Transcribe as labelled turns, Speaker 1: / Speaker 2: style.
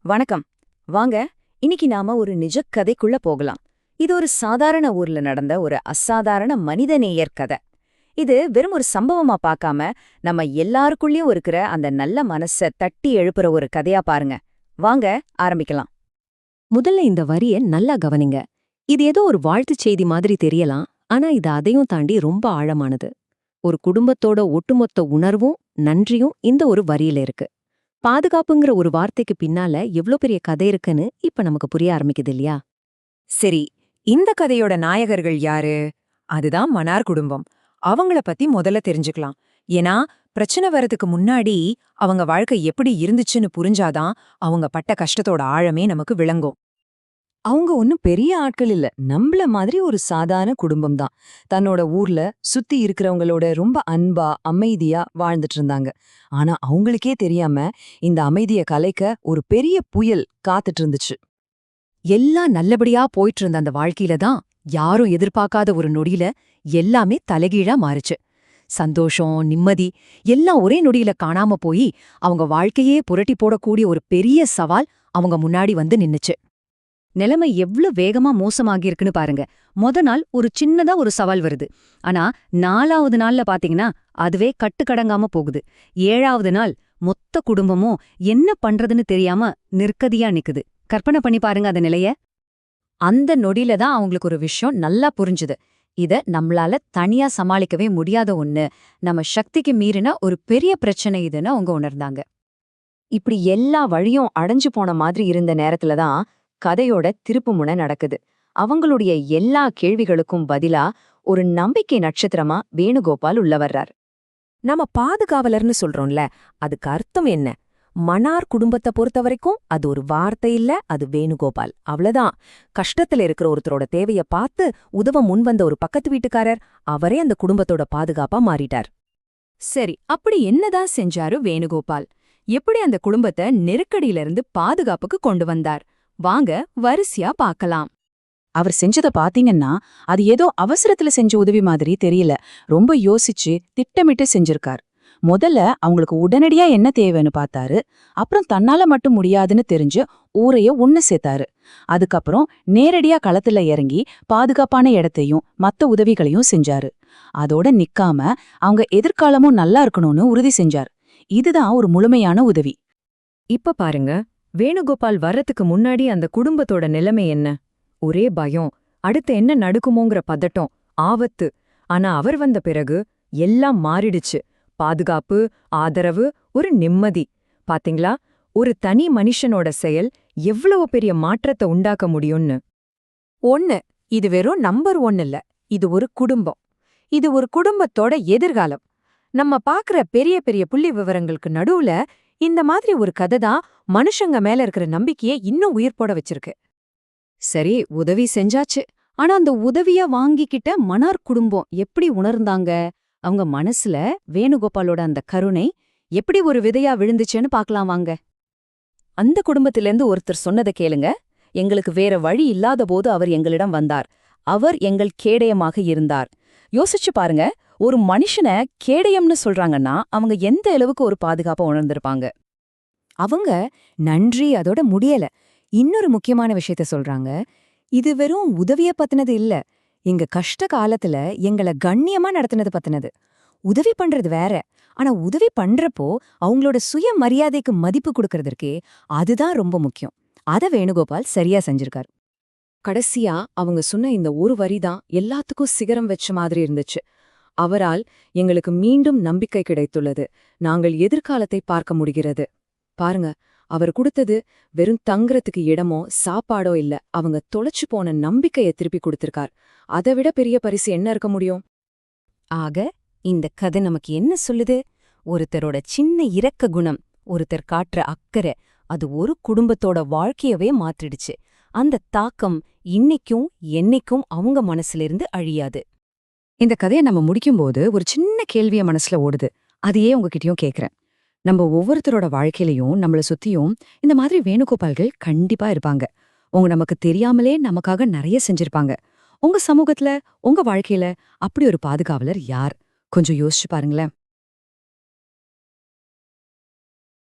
Speaker 1: வணக்கம். வாங்க, இன்னைக்கு நாம ஒரு நிஜ கதைக்குள்ள போகலாம். இது ஒரு சாதாரண ஊர்ல நடந்த ஒரு அசாதாரண மனிதநேயர் கதை. இது வெறும் ஒரு சம்பவமா பார்க்காம நம்ம எல்லாருக்குள்ளயும் இருக்கிற அந்த நல்ல மனச தட்டி எழுப்புற ஒரு கதையா பாருங்க. வாங்க ஆரம்பிக்கலாம்.
Speaker 2: முதல்ல இந்த வரிய நல்லா கவனிங்க. இது ஏதோ ஒரு வாழ்த்துச் செய்தி மாதிரி தெரியலாம், ஆனா இது அதையும் தாண்டி ரொம்ப ஆழமானது. ஒரு குடும்பத்தோட ஒட்டுமொத்த உணர்வும் நன்றியும் இந்த ஒரு வரியில இருக்கு. பாதுகாப்புங்கிற ஒரு வார்த்தைக்கு பின்னால எவ்ளோ பெரிய கதை இருக்குன்னு இப்ப நமக்கு புரிய ஆரம்பிக்குது இல்லையா?
Speaker 3: சரி, இந்த கதையோட நாயகர்கள் யாரு? அதுதான் மன்னார் குடும்பம். அவங்கள பத்தி முதல்ல தெரிஞ்சுக்கலாம். ஏன்னா பிரச்சனை வரதுக்கு முன்னாடி அவங்க வாழ்க்கை எப்படி இருந்துச்சுன்னு புரிஞ்சாதான் அவங்க பட்ட கஷ்டத்தோட ஆழமே நமக்கு விளங்கும்.
Speaker 4: அவங்க ஒன்னும் பெரிய ஆட்கள் இல்ல, நம்மள மாதிரி ஒரு சாதாரண குடும்பம் தான். தன்னோட ஊர்ல சுத்தி இருக்கிறவங்களோட ரொம்ப அன்பா அமைதியா வாழ்ந்துட்டு இருந்தாங்க. ஆனா அவங்களுக்கே தெரியாம இந்த அமைதிய கலைக்க ஒரு பெரிய புயல் காத்துட்டு இருந்துச்சு.
Speaker 2: எல்லாம் நல்லபடியா போயிட்டு இருந்த அந்த வாழ்க்கையில தான் யாரும் எதிர்பார்க்காத ஒரு நொடியில எல்லாமே தலைகீழா மாறுச்சு. சந்தோஷம், நிம்மதி எல்லாம் ஒரே நொடியில காணாம போய் அவங்க வாழ்க்கையே புரட்டி போடக்கூடிய ஒரு பெரிய சவால் அவங்க முன்னாடி வந்து நின்னுச்சு.
Speaker 1: நிலைமை எவ்ளோ வேகமா மோசமாகியிருக்குன்னு பாருங்க. நாள் ஒரு சின்னதா ஒரு சவால் வருது. ஆனா 4வது நாள்ல பாத்தீங்கன்னா அதுவே கட்டுக்கடங்காம போகுது. 7வது நாள் மொத்த குடும்பமும் என்ன பண்றதுன்னு தெரியாம நிற்கதியா நிக்குது. கற்பனை பண்ணி பாருங்க அந்த நிலைய.
Speaker 2: அந்த நொடியில தான் அவங்களுக்கு ஒரு விஷயம் நல்லா புரிஞ்சுது. இத நம்மளால தனியா சமாளிக்கவே முடியாத ஒண்ணு, நம்ம சக்திக்கு மீறின ஒரு பெரிய பிரச்சனை இதுன்னு அவங்க உணர்ந்தாங்க.
Speaker 4: இப்படி எல்லா வழியும் அடைஞ்சு போன மாதிரி இருந்த நேரத்துல தான் கதையோட திருப்புமுனை நடக்குது. அவங்களுடைய எல்லா கேள்விகளுக்கும் பதிலா ஒரு நம்பிக்கை நட்சத்திரமா வேணுகோபால் உள்ள வர்றார்.
Speaker 3: நம்ம பாதுகாவலர்னு சொல்றோம்ல, அதுக்கு அர்த்தம் என்ன? மன்னார் குடும்பத்தை பொறுத்த வரைக்கும் அது ஒரு வார்த்தை இல்ல, அது வேணுகோபால். அவ்வளவுதான். கஷ்டத்துல இருக்கிற ஒருத்தரோட தேவைய பார்த்து உதவ முன்வந்த ஒரு பக்கத்து வீட்டுக்காரர், அவரே அந்த குடும்பத்தோட பாதுகாப்பா மாறிட்டார்.
Speaker 2: சரி, அப்படி என்னதான் செஞ்சாரு வேணுகோபால்? எப்படி அந்த குடும்பத்தை நெருக்கடியிலிருந்து பாதுகாப்புக்கு கொண்டு வந்தார்? வாங்க வரிசையா பார்க்கலாம்.
Speaker 5: அவர் செஞ்சத பாத்தீங்கன்னா அது ஏதோ அவசரத்துல செஞ்ச உதவி மாதிரி தெரியல. ரொம்ப யோசிச்சு திட்டமிட்டு செஞ்சிருக்கார். முதல்ல அவங்களுக்கு உடனடியா என்ன தேவைன்னு பார்த்தாரு. அப்புறம் தன்னால மட்டும் முடியாதுன்னு தெரிஞ்சு ஊரைய ஒண்ணு சேர்த்தாரு. அதுக்கப்புறம் நேரடியா களத்துல இறங்கி பாதுகாப்பான இடத்தையும் மத்த உதவிகளையும் செஞ்சாரு. அதோட நிக்காம அவங்க எதிர்காலமும் நல்லா இருக்கணும்னு உறுதி செஞ்சார். இதுதான் ஒரு முழுமையான உதவி.
Speaker 3: இப்ப பாருங்க, வேணுகோபால் வர்றதுக்கு முன்னாடி அந்த குடும்பத்தோட நிலைமை என்ன? ஒரே பயம், அடுத்து என்ன நடக்குமோங்கிற பதட்டம், ஆபத்து. ஆனா அவர் வந்த பிறகு எல்லாம் மாறிடுச்சு. பாதுகாப்பு, ஆதரவு, ஒரு நிம்மதி. பாத்தீங்களா, ஒரு தனி மனுஷனோட செயல் எவ்வளவு பெரிய மாற்றத்தை உண்டாக்க முடியும்னு. இது வெறும் நம்பர் 1 இல்ல, இது ஒரு குடும்பம். இது ஒரு குடும்பத்தோட எதிர்காலம். நம்ம பாக்குற பெரிய பெரிய புள்ளி விவரங்களுக்கு நடுவுல இந்த மாதிரி ஒரு கதை தான் மனுஷங்க மேல இருக்கிற நம்பிக்கையை இன்னும் உயிர் போட வச்சிருக்கு.
Speaker 1: சரி, உதவி செஞ்சாச்சு. ஆனா அந்த உதவிய வாங்கிக்கிட்ட மன்னார் குடும்பம் எப்படி உணர்ந்தாங்க? அவங்க மனசுல வேணுகோபாலோட அந்த கருணை எப்படி ஒரு விதையா விழுந்துச்சுன்னு பார்க்கலாம் வாங்க. அந்த குடும்பத்திலேருந்து ஒருத்தர் சொன்னதை கேளுங்க. எங்களுக்கு வேற வழி இல்லாத போது அவர் எங்களிடம் வந்தார். அவர் எங்கள் கேடயமாக இருந்தார். யோசிச்சு பாருங்க, ஒரு மனுஷனை கேடயம்னு சொல்றாங்கன்னா அவங்க எந்த அளவுக்கு ஒரு பாதுகாப்பை உணர்ந்திருப்பாங்க.
Speaker 3: அவங்க நன்றி அதோட முடியல. இன்னொரு முக்கியமான விஷயத்த சொல்றாங்க. இது வெறும் உதவிய பத்தினது இல்ல, எங்க கஷ்ட காலத்துல எங்களை கண்ணியமா நடத்தினது பத்தினது. உதவி பண்றது வேற, ஆனா உதவி பண்றப்போ அவங்களோட சுய மரியாதைக்கு மதிப்பு கொடுக்கறதற்கே அதுதான் ரொம்ப முக்கியம். அத வேணுகோபால் சரியா செஞ்சிருக்காரு. கடைசியா அவங்க சொன்ன இந்த ஒரு வரிதான் எல்லாத்துக்கும் சிகரம் வச்ச மாதிரி இருந்துச்சு. அவரால் எங்களுக்கு மீண்டும் நம்பிக்கை கிடைத்துள்ளது. நாங்கள் எதிர்காலத்தை பார்க்க முடிகிறது. பாருங்க, அவர் கொடுத்தது வெறும் தங்குறதுக்கு இடமோ சாப்பாடோ இல்ல, அவங்க தொலைச்சு போன நம்பிக்கையை திருப்பி கொடுத்திருக்கார். அதை விட பெரிய பரிசு என்ன இருக்க முடியும்?
Speaker 1: ஆக இந்த கதை நமக்கு என்ன சொல்லுது? ஒருத்தரோட சின்ன இரக்க குணம், ஒருத்தர் காட்டுற அக்கறை, அது ஒரு குடும்பத்தோட வாழ்க்கையவே மாற்றிடுச்சு. அந்த தாக்கம் இன்னைக்கும் என்னைக்கும் அவங்க மனசுல அழியாது.
Speaker 2: இந்த கதையை நம்ம முடிக்கும்போது ஒரு சின்ன கேள்விய மனசுல ஓடுது. அதையே உங்ககிட்டயும் கேக்குறேன். நம்ம ஒவ்வொருத்தரோட வாழ்க்கையிலையும் நம்மள சுத்தியும் இந்த மாதிரி வேணுகோபால்கள் கண்டிப்பா இருப்பாங்க. உங்க நமக்கு தெரியாமலே நமக்காக நிறைய செஞ்சிருப்பாங்க. உங்க சமூகத்துல, உங்க வாழ்க்கையில அப்படி ஒரு பாதுகாவலர் யார்? கொஞ்சம் யோசிச்சு பாருங்களேன்.